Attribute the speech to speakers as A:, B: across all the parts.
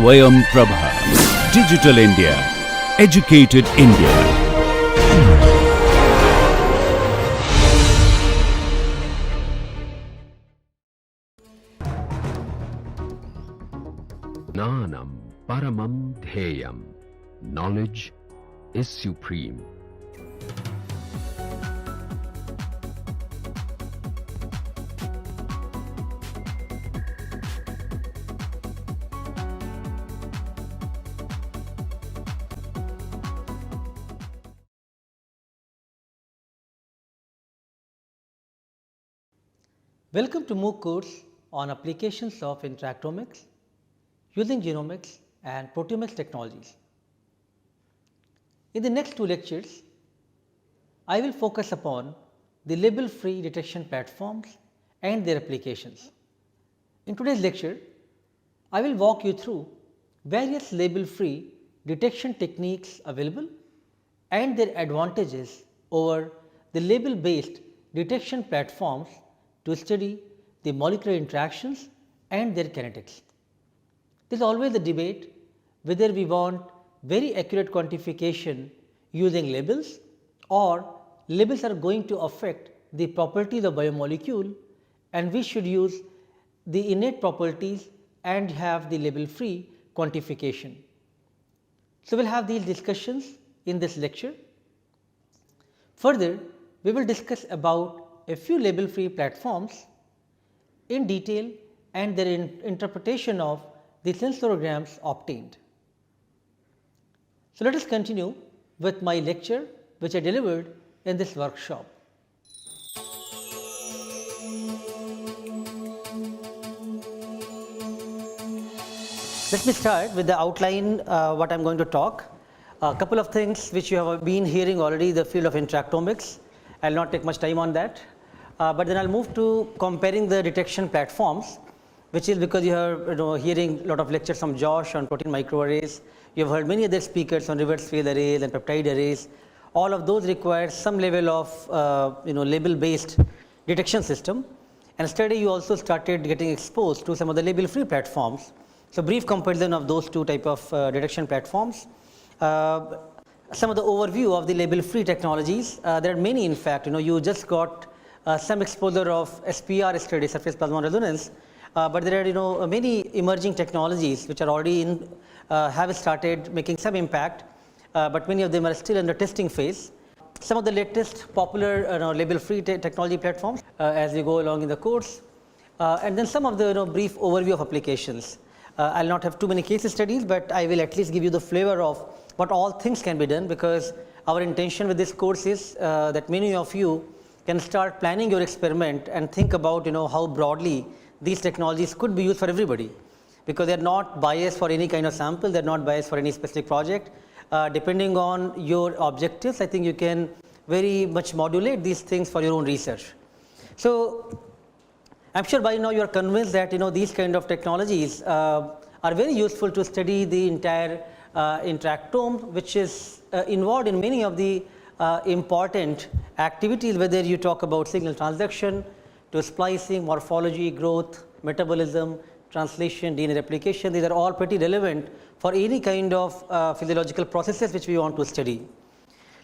A: Swayam Prabha. Digital India. Educated India.
B: Jnanam Paramam Dhyayam. Knowledge is supreme.
C: Welcome to MOOC course on applications of interactomics using genomics and proteomics technologies. In the next two lectures, I will focus upon the label-free detection platforms and their applications. In today's lecture, I will walk you through various label-free detection techniques available and their advantages over the label-based detection platforms to study the molecular interactions and their kinetics. There is always a debate whether we want very accurate quantification using labels or labels are going to affect the properties of biomolecule and we should use the innate properties and have the label free quantification. So, we will have these discussions in this lecture. Further, we will discuss about a few label free platforms in detail and their interpretation of the sensorograms obtained. So, let us continue with my lecture which I delivered in this workshop. Let me start with the outline what I am going to talk. A couple of things which you have been hearing already, the field of interactomics. I will not take much time on that. But then I will move to comparing the detection platforms, which is because you are hearing a lot of lectures from Josh on protein microarrays. You have heard many other speakers on reverse phase arrays and peptide arrays. All of those require some level of label based detection system, and study you also started getting exposed to some of the label free platforms. So, brief comparison of those two type of detection platforms. Some of the overview of the label free technologies. There are many, in fact. You just got some exposure of SPR study, surface plasmon resonance, but there are many emerging technologies which are already in have started making some impact, but many of them are still in the testing phase. Some of the latest popular label free technology platforms as we go along in the course, and then some of the brief overview of applications. I will not have too many case studies, but I will at least give you the flavor of what all things can be done, because our intention with this course is that many of you can start planning your experiment and think about how broadly these technologies could be used for everybody, because they are not biased for any kind of sample, they are not biased for any specific project. Depending on your objectives, I think you can very much modulate these things for your own research. So, I am sure by now you are convinced that these kind of technologies are very useful to study the entire interactome, which is involved in many of the important activities, whether you talk about signal transduction to splicing, morphology, growth, metabolism, translation, DNA replication. These are all pretty relevant for any kind of physiological processes which we want to study.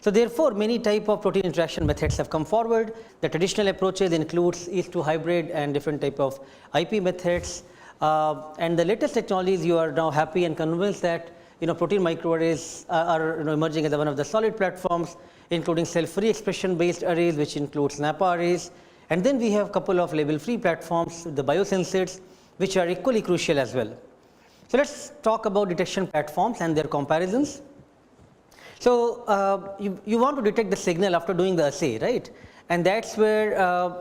C: So, therefore, many type of protein interaction methods have come forward. The traditional approaches includes E:2 hybrid and different type of IP methods, and the latest technologies you are now happy and convinced that protein microarrays are emerging as one of the solid platforms, including cell-free expression-based arrays, which includes NAPA arrays. And then we have a couple of label-free platforms, the biosensors, which are equally crucial as well. So, let us talk about detection platforms and their comparisons. So, you want to detect the signal after doing the assay, right? And that is where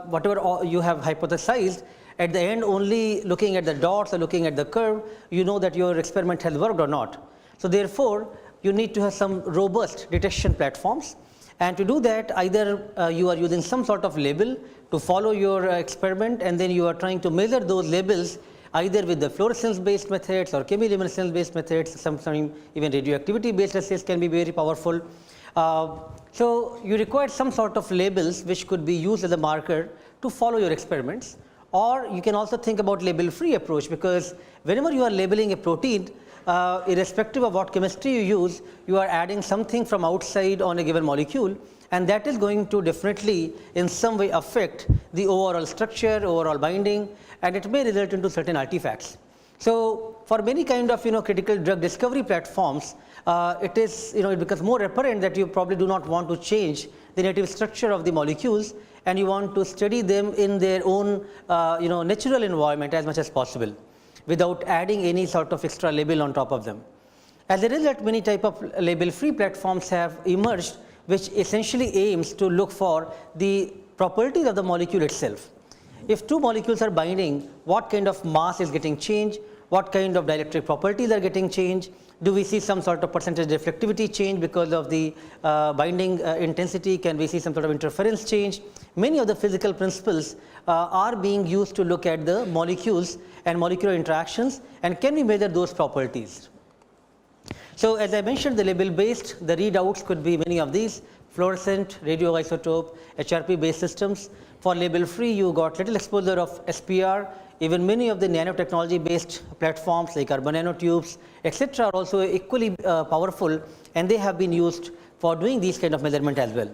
C: whatever you have hypothesized, at the end only looking at the dots or looking at the curve, you know that your experiment has worked or not. So, therefore, you need to have some robust detection platforms, and to do that either you are using some sort of label to follow your experiment, and then you are trying to measure those labels either with the fluorescence based methods or chemiluminescence based methods. Sometimes even radioactivity based assays can be very powerful. So, you require some sort of labels which could be used as a marker to follow your experiments, or you can also think about label free approach, because whenever you are labeling a protein, irrespective of what chemistry you use, you are adding something from outside on a given molecule, and that is going to definitely in some way affect the overall structure, overall binding, and it may result into certain artifacts. So, for many kind of critical drug discovery platforms, it is it becomes more apparent that you probably do not want to change the native structure of the molecules, and you want to study them in their own natural environment as much as possible, without adding any sort of extra label on top of them. As a result, many type of label-free platforms have emerged, which essentially aims to look for the properties of the molecule itself. If two molecules are binding, what kind of mass is getting changed, what kind of dielectric properties are getting changed, do we see some sort of percentage reflectivity change because of the binding intensity, can we see some sort of interference change. Many of the physical principles are being used to look at the molecules and molecular interactions, and can we measure those properties. So, as I mentioned, the label based, the readouts could be many of these: fluorescent, radioisotope, HRP based systems. For label free, you got little exposure of SPR. Even many of the nanotechnology based platforms like carbon nanotubes, etc., are also equally powerful, and they have been used for doing these kind of measurement as well.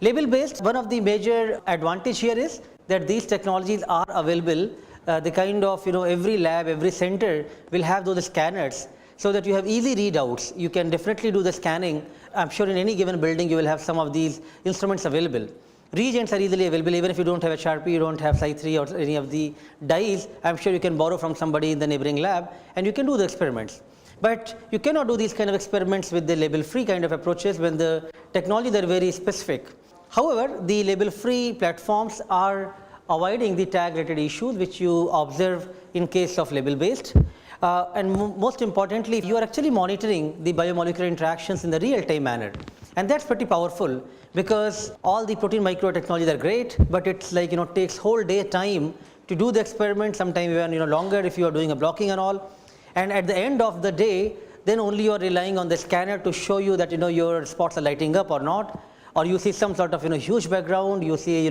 C: Label based, one of the major advantage here is that these technologies are available. The kind of every lab, every center will have those scanners, so that you have easy readouts. You can definitely do the scanning. I'm sure in any given building you will have some of these instruments available. Reagents are easily available. Even if you don't have HRP, you don't have Psi3 or any of the dyes, I'm sure you can borrow from somebody in the neighboring lab and you can do the experiments. But you cannot do these kind of experiments with the label free kind of approaches when the technologies are very specific. However, the label free platforms are avoiding the tag related issues which you observe in case of label based. And most importantly, you are actually monitoring the biomolecular interactions in the real time manner, and that's pretty powerful, because all the protein microtechnologies are great, but it's like takes whole day time to do the experiment, sometimes even longer if you are doing a blocking and all, and at the end of the day then only you are relying on the scanner to show you that your spots are lighting up or not, or you see some sort of huge background, you see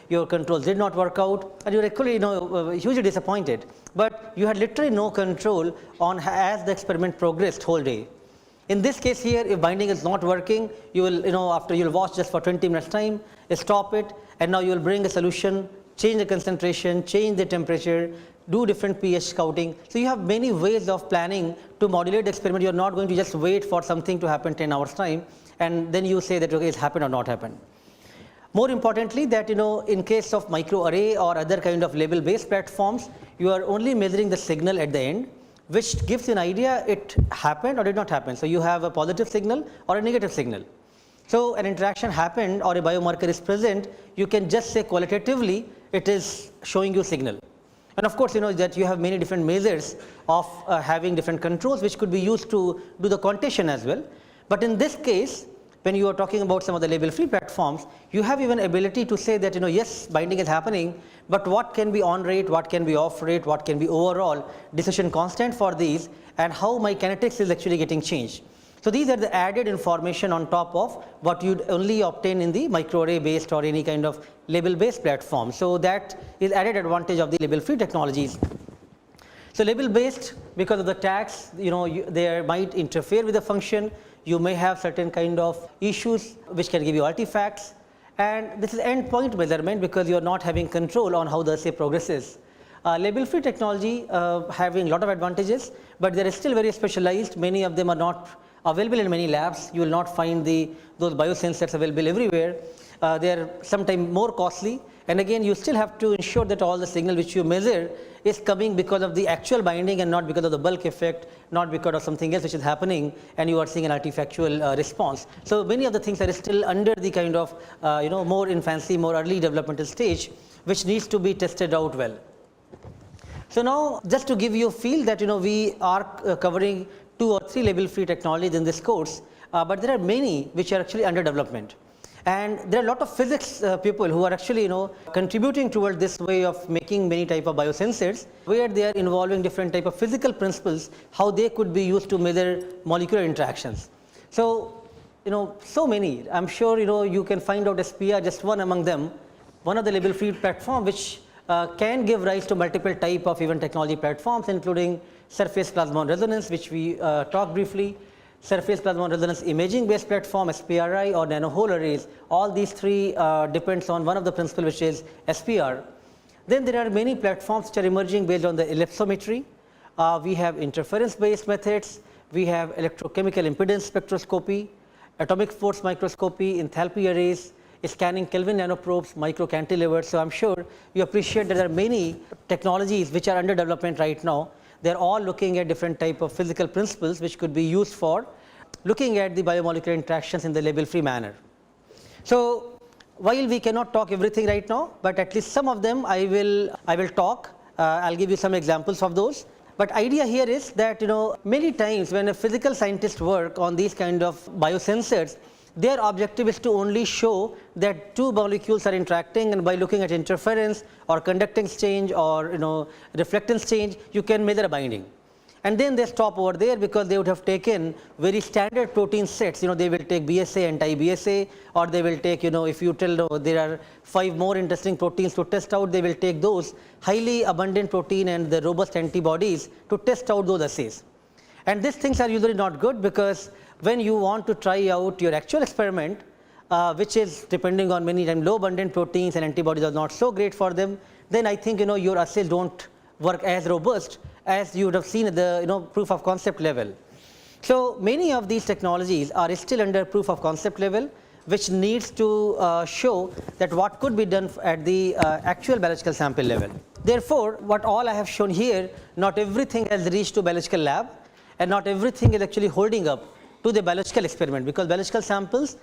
C: your controls did not work out, and you're actually hugely disappointed. But you had literally no control on as the experiment progressed whole day. In this case here, if binding is not working, you will after you'll watch just for 20 minutes time, stop it, and now you will bring a solution, change the concentration, change the temperature, do different pH scouting. So you have many ways of planning to modulate the experiment. You are not going to just wait for something to happen 10 hours time and then you say that okay, it's happened or not happened. More importantly, that in case of microarray or other kind of label based platforms, you are only measuring the signal at the end, which gives you an idea it happened or did not happen. So you have a positive signal or a negative signal. So an interaction happened or a biomarker is present, you can just say qualitatively it is showing you signal. And of course, that you have many different measures of having different controls which could be used to do the quantitation as well. But in this case, when you are talking about some of the label free platforms, you have even ability to say that yes, binding is happening, but what can be on rate, what can be off rate, what can be overall decision constant for these, and how my kinetics is actually getting changed. So these are the added information on top of what you'd only obtain in the microarray based or any kind of label based platform. So that is added advantage of the label free technologies. So label based, because of the tags, they might interfere with the function. You may have certain kind of issues which can give you artifacts, and this is endpoint measurement because you are not having control on how the assay progresses. Label free technology having a lot of advantages, but they are still very specialized. Many of them are not available in many labs. You will not find those biosensors available everywhere. They are sometimes more costly, and again you still have to ensure that all the signal which you measure is coming because of the actual binding and not because of the bulk effect, not because of something else which is happening and you are seeing an artifactual response. So many of the things are still under the kind of more infancy, more early developmental stage, which needs to be tested out well. So now, just to give you a feel that we are covering 2 or 3 label free technologies in this course, but there are many which are actually under development. And there are a lot of physics people who are actually contributing toward this way of making many type of biosensors, where they are involving different type of physical principles, how they could be used to measure molecular interactions. So so many, I'm sure you can find out SPR, just one among them, one of the label free platform which can give rise to multiple type of even technology platforms, including surface plasmon resonance, which we talked briefly, surface plasmon resonance imaging based platform, SPRI, or nanohole arrays. All these three depends on one of the principle, which is SPR. Then there are many platforms which are emerging based on the ellipsometry. We have interference based methods, we have electrochemical impedance spectroscopy, atomic force microscopy, enthalpy arrays, scanning Kelvin nanoprobes, micro cantilevers. So, I am sure you appreciate that there are many technologies which are under development right now. They are all looking at different type of physical principles which could be used for looking at the biomolecular interactions in the label free manner. So, while we cannot talk everything right now, but at least some of them I will talk. I will give you some examples of those. But idea here is that many times when a physical scientist work on these kind of biosensors, their objective is to only show that two molecules are interacting, and by looking at interference or conductance change or reflectance change, you can measure a binding. And then they stop over there because they would have taken very standard protein sets. They will take BSA, anti-BSA, or they will take, if you tell there are 5 more interesting proteins to test out, they will take those highly abundant protein and the robust antibodies to test out those assays. And these things are usually not good, because when you want to try out your actual experiment, which is depending on many times low abundant proteins and antibodies are not so great for them, then I think your assays don't work as robust as you would have seen at the proof of concept level. So, many of these technologies are still under proof of concept level, which needs to show that what could be done at the actual biological sample level. Therefore, what all I have shown here, not everything has reached to biological lab, and not everything is actually holding up to the biological experiment, because biological samples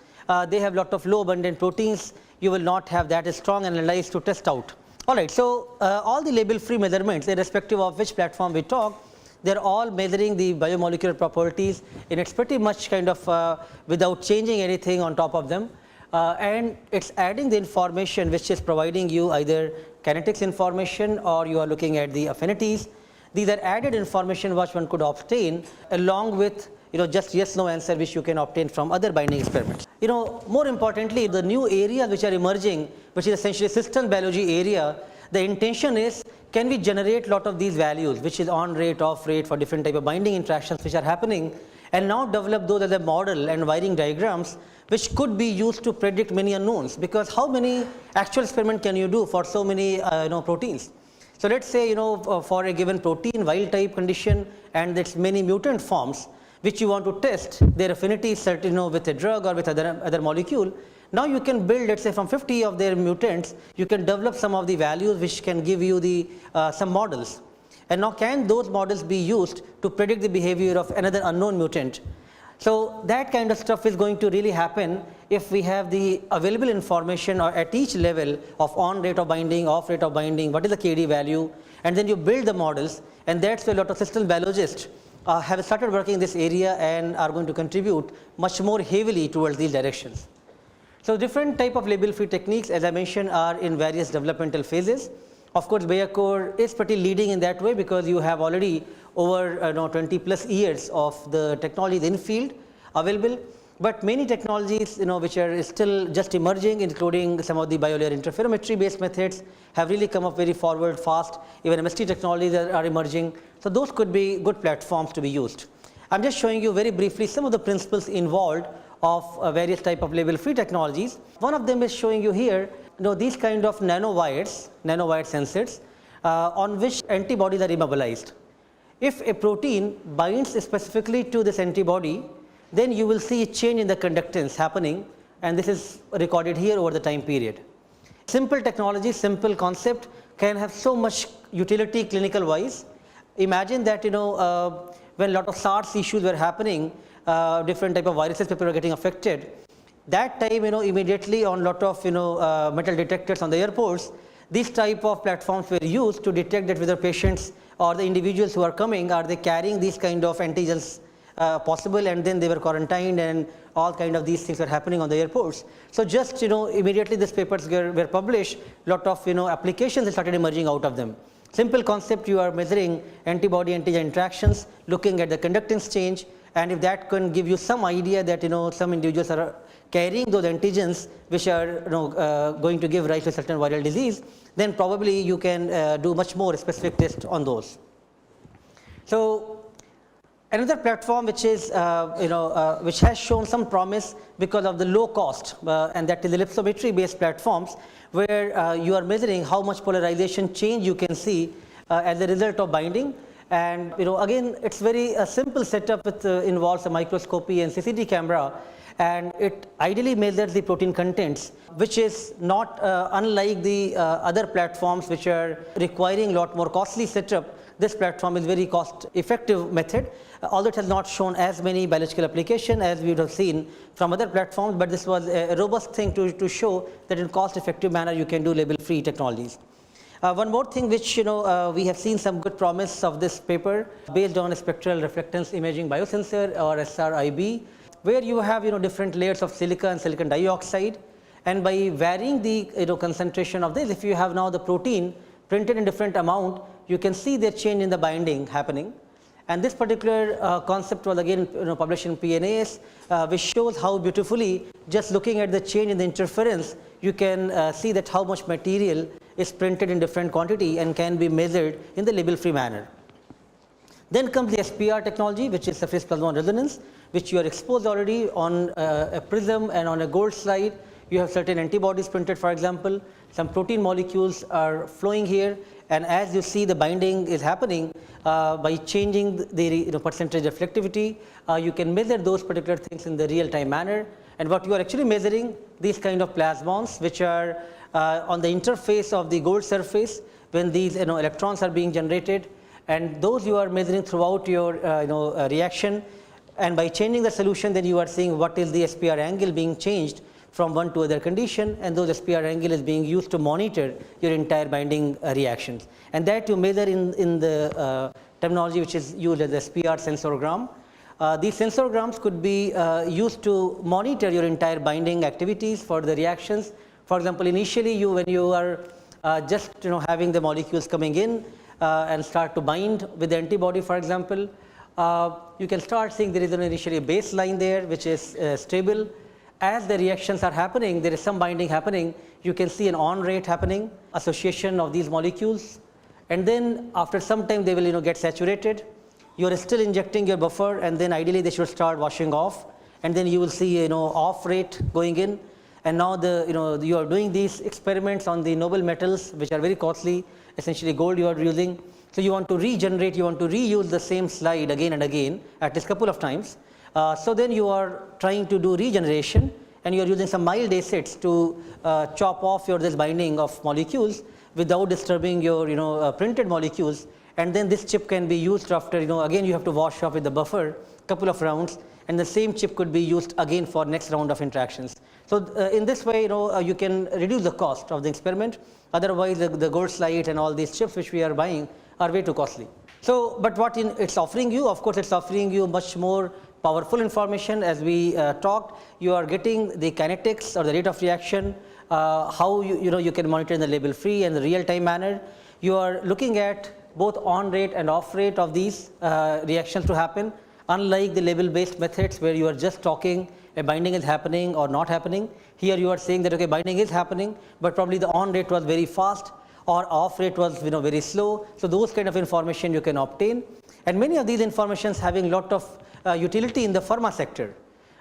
C: they have lot of low abundant proteins. You will not have that strong analyze to test out. Alright, so all the label free measurements, irrespective of which platform we talk, they are all measuring the biomolecular properties in its pretty much kind of without changing anything on top of them, and it's adding the information which is providing you either kinetics information, or you are looking at the affinities. These are added information which one could obtain along with just yes no answer which you can obtain from other binding experiments. More importantly, the new areas which are emerging, which is essentially systems biology area, the intention is, can we generate lot of these values, which is on rate, off rate for different type of binding interactions which are happening, and now develop those as a model and wiring diagrams which could be used to predict many unknowns, because how many actual experiment can you do for so many proteins? So, let us say for a given protein wild type condition and its many mutant forms which you want to test their affinity certain with a drug or with other molecule. Now, you can build, let us say, from 50 of their mutants, you can develop some of the values which can give you the some models. And now, can those models be used to predict the behavior of another unknown mutant? So, that kind of stuff is going to really happen if we have the available information or at each level of on rate of binding, off rate of binding, what is the KD value, and then you build the models, and that's where a lot of systems biologists have started working in this area and are going to contribute much more heavily towards these directions. So, different type of label free techniques, as I mentioned, are in various developmental phases. Of course, Bayakor is pretty leading in that way, because you have already over 20 plus years of the technologies in field available, but many technologies which are still just emerging, including some of the biolayer interferometry based methods, have really come up very forward fast. Even MST technologies are emerging. So, those could be good platforms to be used. I am just showing you very briefly some of the principles involved of various type of label free technologies. One of them is showing you here these kind of nanowires sensors on which antibodies are immobilized. If a protein binds specifically to this antibody, then you will see a change in the conductance happening, and this is recorded here over the time period. Simple technology, simple concept can have so much utility clinical wise. Imagine that when a lot of SARS issues were happening, different type of viruses people were getting affected. That time immediately on lot of metal detectors on the airports, these type of platforms were used to detect that whether patients or the individuals who are coming, are they carrying these kind of antigens possible, and then they were quarantined, and all kind of these things were happening on the airports. So, just immediately these papers were published, lot of applications started emerging out of them. Simple concept, you are measuring antibody antigen interactions, looking at the conductance change, and if that can give you some idea that some individuals are carrying those antigens which are going to give rise to a certain viral disease, then probably you can do much more specific tests on those. So another platform which is which has shown some promise because of the low cost, and that is ellipsometry based platforms, where you are measuring how much polarization change you can see as a result of binding. And again, it's very simple setup. It involves a microscopy and CCD camera, and it ideally measures the protein contents, which is not unlike the other platforms which are requiring a lot more costly setup. This platform is very cost effective method, although it has not shown as many biological application as we would have seen from other platforms, but this was a robust thing to show that in cost effective manner you can do label free technologies. One more thing which we have seen some good promise of this paper based on a spectral reflectance imaging biosensor, or SRIB, where you have different layers of silica and silicon dioxide, and by varying the concentration of this, if you have now the protein printed in different amount, you can see the change in the binding happening. And this particular concept was again published in PNAS, which shows how beautifully, just looking at the change in the interference, you can see that how much material is printed in different quantity and can be measured in the label free manner. Then comes the SPR technology, which is surface plasmon resonance, which you are exposed already on a prism and on a gold slide. You have certain antibodies printed, for example, some protein molecules are flowing here, and as you see the binding is happening by changing the percentage reflectivity, you can measure those particular things in the real time manner. And what you are actually measuring, these kind of plasmons which are on the interface of the gold surface when these electrons are being generated, and those you are measuring throughout your reaction, and by changing the solution, then you are seeing what is the SPR angle being changed from one to other condition, and those SPR angle is being used to monitor your entire binding reactions, and that you measure in the terminology which is used as SPR sensorgram. These sensorgrams could be used to monitor your entire binding activities for the reactions. For example, initially when you are just having the molecules coming in and start to bind with the antibody, for example, you can start seeing there is initially a baseline there which is stable. As the reactions are happening, there is some binding happening, you can see an on rate happening, association of these molecules, and then after some time they will get saturated. You are still injecting your buffer, and then ideally they should start washing off, and then you will see off rate going in. And now you are doing these experiments on the noble metals which are very costly, essentially gold you are using. So you want to regenerate, you want to reuse the same slide again and again, at least couple of times. So then you are trying to do regeneration, and you are using some mild acids to chop off this binding of molecules without disturbing your printed molecules, and then this chip can be used after again you have to wash off with the buffer couple of rounds, and the same chip could be used again for next round of interactions. So in this way you can reduce the cost of the experiment. Otherwise the gold slide and all these chips which we are buying are way too costly. So but what it's offering you, of course it's offering you much more powerful information. As we talked, you are getting the kinetics or the rate of reaction, how you can monitor in the label free and the real time manner. You are looking at both on rate and off rate of these reactions to happen, unlike the label based methods where you are just talking a binding is happening or not happening. Here you are saying that okay, binding is happening, but probably the on rate was very fast or off rate was very slow. So those kind of information you can obtain, and many of these informations having lot of utility in the pharma sector,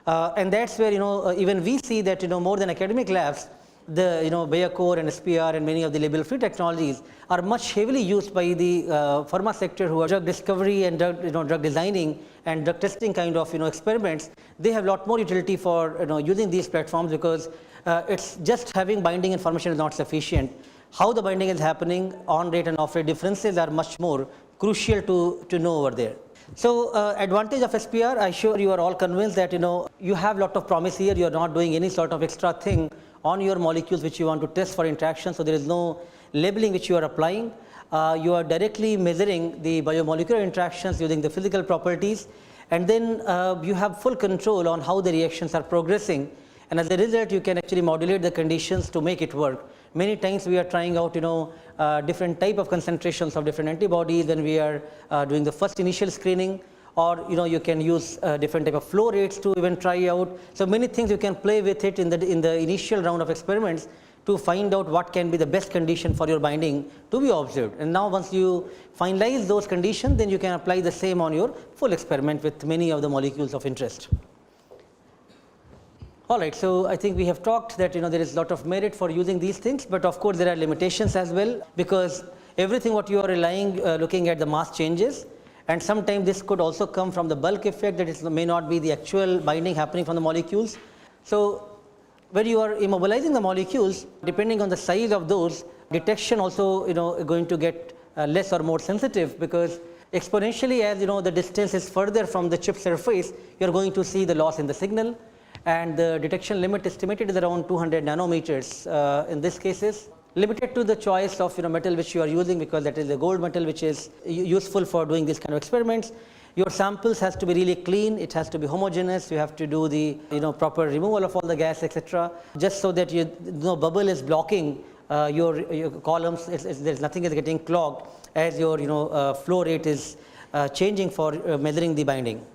C: and that's where even we see that more than academic labs, the Biocor and SPR and many of the label free technologies are much heavily used by the pharma sector, who are drug discovery and drug designing and drug testing kind of experiments. They have a lot more utility for using these platforms, because it's just having binding information is not sufficient. How the binding is happening, on rate and off rate differences are much more crucial to know over there. So advantage of SPR, I sure you are all convinced that you have lot of promise here. You are not doing any sort of extra thing on your molecules which you want to test for interaction. So there is no labeling which you are applying. You are directly measuring the biomolecular interactions using the physical properties, and then you have full control on how the reactions are progressing, and as a result you can actually modulate the conditions to make it work. Many times we are trying out different type of concentrations of different antibodies when we are doing the first initial screening, or you can use different type of flow rates to even try out. So many things you can play with it in the initial round of experiments to find out what can be the best condition for your binding to be observed. And now once you finalize those conditions, then you can apply the same on your full experiment with many of the molecules of interest. All right, so I think we have talked that there is a lot of merit for using these things, but of course there are limitations as well, because everything what you are relying looking at the mass changes, and sometimes this could also come from the bulk effect, that it may not be the actual binding happening from the molecules. So when you are immobilizing the molecules, depending on the size of those, detection also going to get less or more sensitive, because exponentially as the distance is further from the chip surface, you are going to see the loss in the signal, and the detection limit estimated is around 200 nanometers in this cases, limited to the choice of metal which you are using, because that is a gold metal which is useful for doing this kind of experiments. Your samples has to be really clean, it has to be homogeneous, you have to do the proper removal of all the gas, etc., just so that no bubble is blocking your columns, there's nothing is getting clogged as your flow rate is changing for measuring the binding.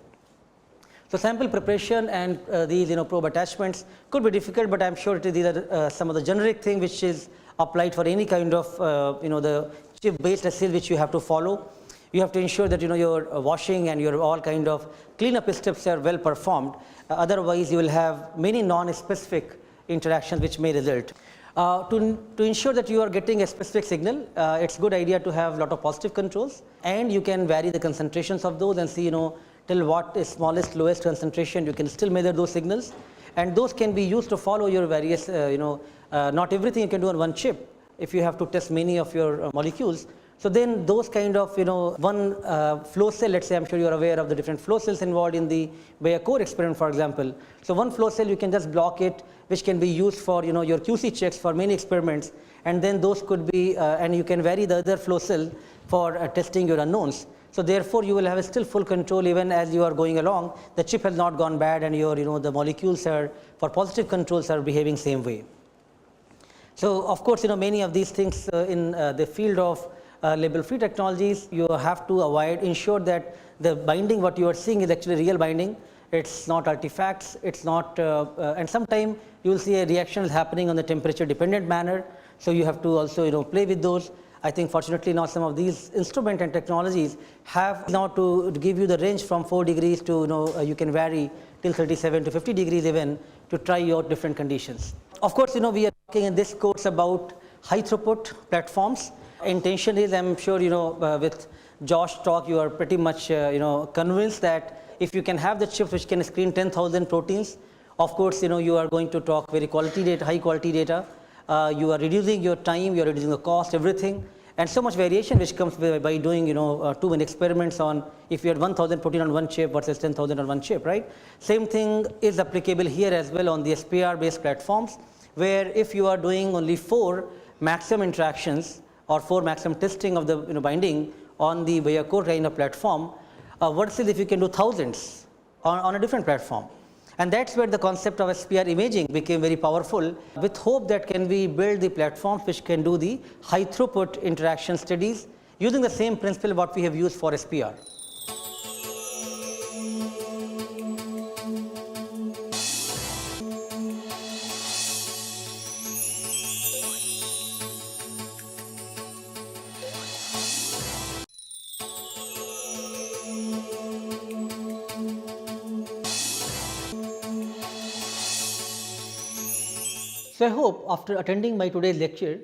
C: So sample preparation and these probe attachments could be difficult, but I am sure these are some of the generic thing which is applied for any kind of the chip based assay which you have to follow. You have to ensure that your washing and your all kind of cleanup steps are well performed, otherwise you will have many non-specific interactions which may result. To ensure that you are getting a specific signal, it's good idea to have lot of positive controls, and you can vary the concentrations of those and see till what is smallest lowest concentration you can still measure those signals, and those can be used to follow your various not everything you can do on one chip if you have to test many of your molecules. So then those kind of one flow cell, let's say, I'm sure you are aware of the different flow cells involved in the core experiment, for example. So one flow cell you can just block it, which can be used for your QC checks for many experiments, and then those could be and you can vary the other flow cell for testing your unknowns. So therefore you will have still full control even as you are going along, the chip has not gone bad, and your the molecules are for positive controls are behaving same way. So of course many of these things in the field of label free technologies, you have to ensure that the binding what you are seeing is actually real binding, it's not artifacts, it's not and sometimes you will see a reaction is happening on the temperature dependent manner, so you have to also play with those. I think fortunately now some of these instrument and technologies have now to give you the range from 4 degrees to you can vary till 37 to 50 degrees even to try out different conditions. Of course we are talking in this course about high throughput platforms. Intention is, I'm sure with Josh talk you are pretty much convinced that if you can have the chips which can screen 10,000 proteins, of course you are going to talk very quality data, high quality data. You are reducing your time, you are reducing the cost, everything, and so much variation which comes by doing too many experiments on if you had 1,000 protein on one chip versus 10,000 on one chip, right? Same thing is applicable here as well on the SPR based platforms, where if you are doing only 4 maximum interactions or 4 maximum testing of the binding on the core kind of platform, versus if you can do thousands on a different platform. And that's where the concept of SPR imaging became very powerful, with hope that can we build the platforms which can do the high throughput interaction studies using the same principle what we have used for SPR. So I hope after attending my today's lecture,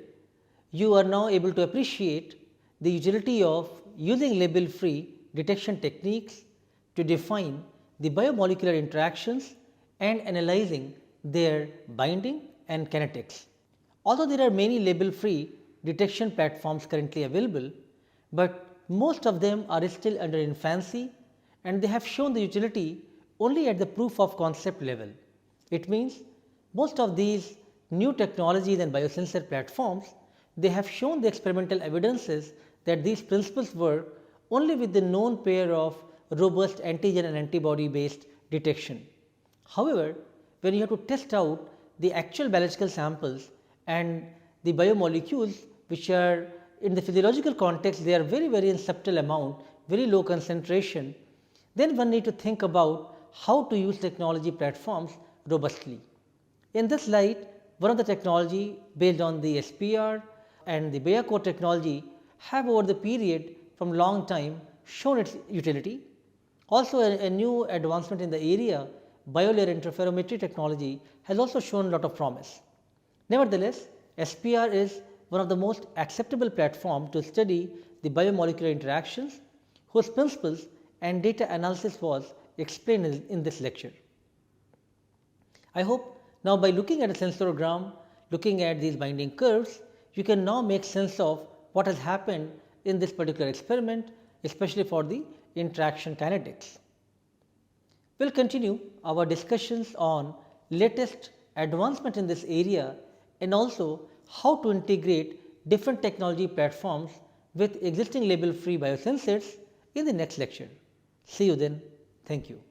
C: you are now able to appreciate the utility of using label-free detection techniques to define the biomolecular interactions and analyzing their binding and kinetics. Although there are many label-free detection platforms currently available, but most of them are still under infancy, and they have shown the utility only at the proof of concept level. It means most of these new technologies and biosensor platforms, they have shown the experimental evidences that these principles work only with the known pair of robust antigen and antibody based detection. However, when you have to test out the actual biological samples and the biomolecules which are in the physiological context, they are very in subtle amount, very low concentration, then one need to think about how to use technology platforms robustly. In this light, one of the technology based on the SPR and the Bayer core technology have over the period from long time shown its utility. Also a new advancement in the area, biolayer interferometry technology, has also shown a lot of promise. Nevertheless, SPR is one of the most acceptable platform to study the biomolecular interactions whose principles and data analysis was explained in this lecture. I hope now by looking at a sensogram, looking at these binding curves, you can now make sense of what has happened in this particular experiment, especially for the interaction kinetics. We will continue our discussions on latest advancement in this area and also how to integrate different technology platforms with existing label free biosensors in the next lecture. See you then. Thank you.